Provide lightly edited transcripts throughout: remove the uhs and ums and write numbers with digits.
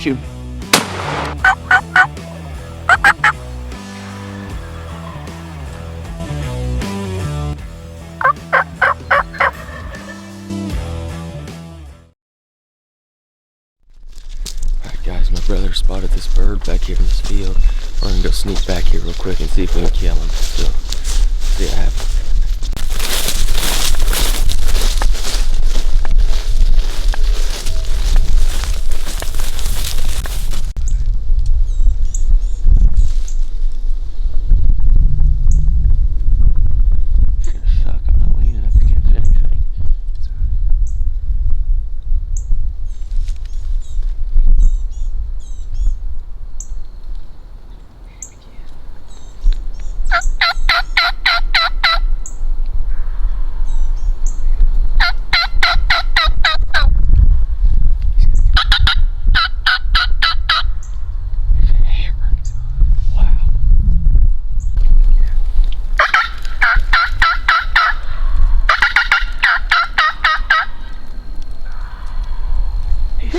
Shoot. Alright guys, my brother spotted this bird back here in this field. We're gonna go sneak back here real quick and see if we can kill him. So, see what happens.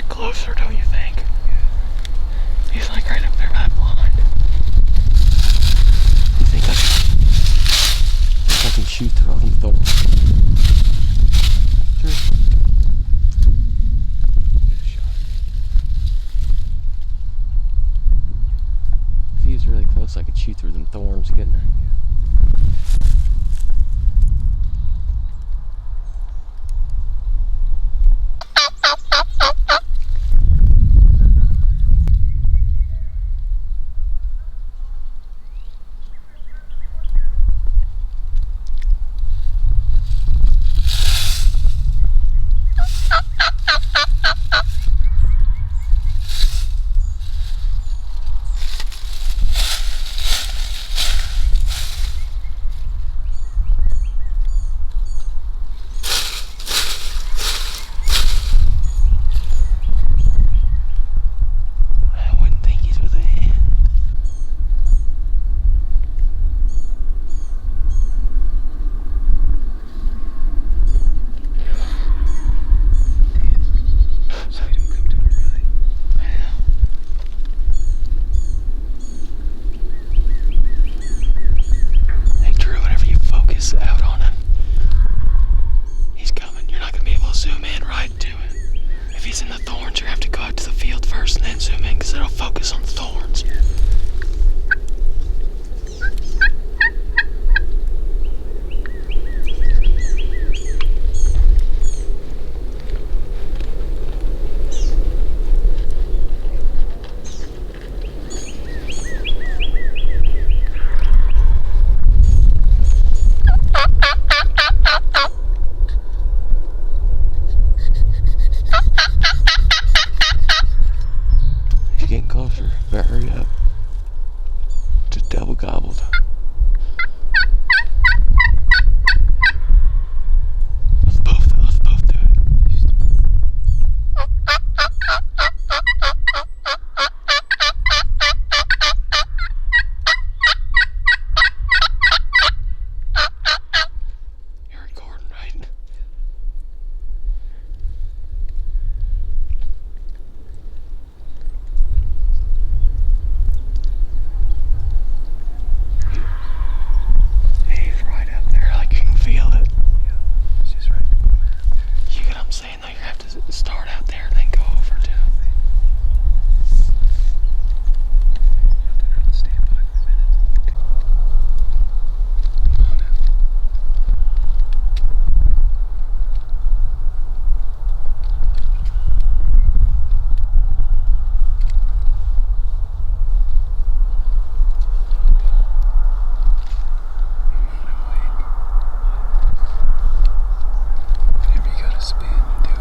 Closer, don't you think? He's like right up there by the blind. You think I can shoot through all them thorns? Sure. Get a shot. If he was really close, I could shoot through them thorns, couldn't I? Better hurry up. Just double gobbled. Let's both do it. You're recording, right? Start out there and then go over to stand by for a minute. Come on now. Whenever you gotta spin, do it.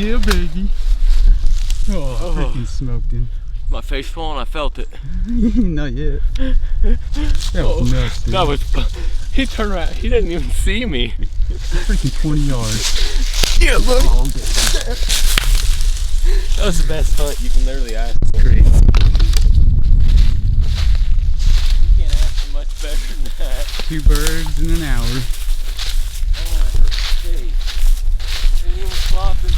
Yeah, baby. Oh, freaking smoked him. My face full and I felt it. Not yet. That was nuts, dude. That was. He turned around. He didn't even see me. Freaking 20 yards. Yeah, look. Oh, God. That was the best hunt you can literally ask for. Great. You can't ask for much better than that. 2 birds in an hour. Oh, it hurt my face. And he was flopping.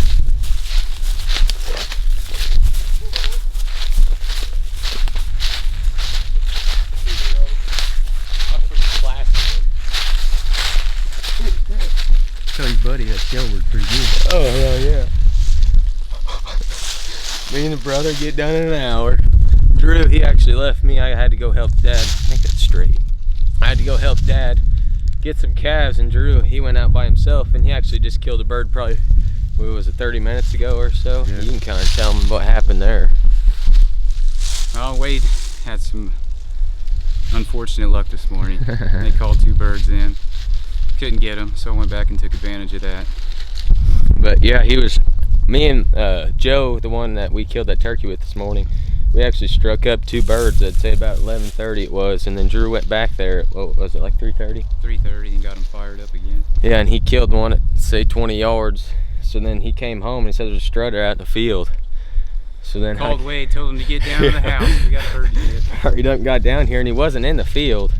Tell your buddy that shell worked pretty good. Oh, hell yeah. Me and the brother get done in an hour. Drew, he actually left me. I had to go help Dad. I think that's straight. I had to go help Dad get some calves, and Drew, he went out by himself, and he actually just killed a bird probably, what was it, 30 minutes ago or so? Yeah. You can kind of tell him what happened there. Well, Wade had some unfortunate luck this morning. They called 2 birds in. Couldn't get them, so I went back and took advantage of that. But yeah, he was, me and Joe, the one that we killed that turkey with this morning, we actually struck up 2 birds. I'd say about 11:30 it was, and then Drew went back there at, what was it, like 3:30? 3:30 and got them fired up again. Yeah, and he killed one at, say, 20 yards. So then he came home and he said there's a strutter out in the field. So then Called Wade, told him to get down to the house. We got a bird to get. hurried up and got down here, and he wasn't in the field.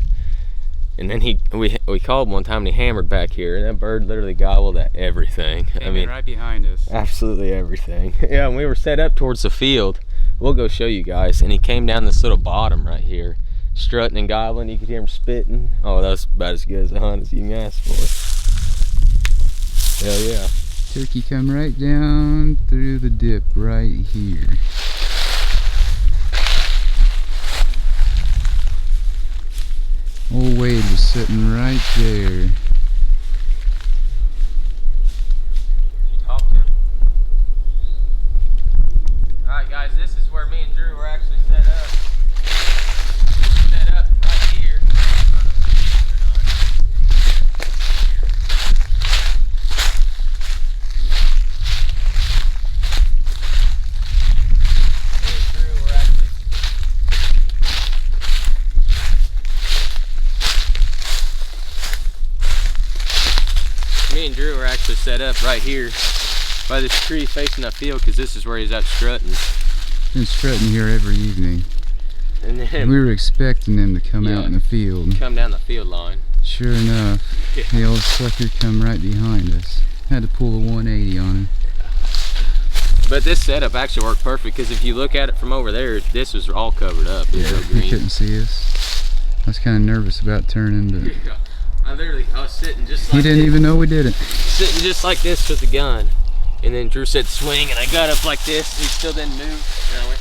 And then we called one time and he hammered back here, and that bird literally gobbled at everything. Came in right behind us. Absolutely everything. Yeah, and we were set up towards the field. We'll go show you guys. And he came down this little bottom right here, strutting and gobbling. You could hear him spitting. Oh, that was about as good as a hunt as you can ask for. Hell yeah. Turkey come right down through the dip right here. Old Wade was sitting right there. Alright guys, this is where me and Drew were actually set up. Set up right here. Me and Drew were actually set up right here by this tree facing that field, because this is where he's out strutting. Been strutting here every evening. And then We were expecting them to come out in the field. come down the field line. Sure enough, the old sucker come right behind us. Had to pull a 180 on him. But this setup actually worked perfect, because if you look at it from over there, this was all covered up. It was real He green. couldn't see us. I was kind of nervous about turning, but I was sitting just like he didn't this, even know we did it. sitting just like this with the gun. And then Drew said swing, and I got up like this, and he still didn't move. And I went,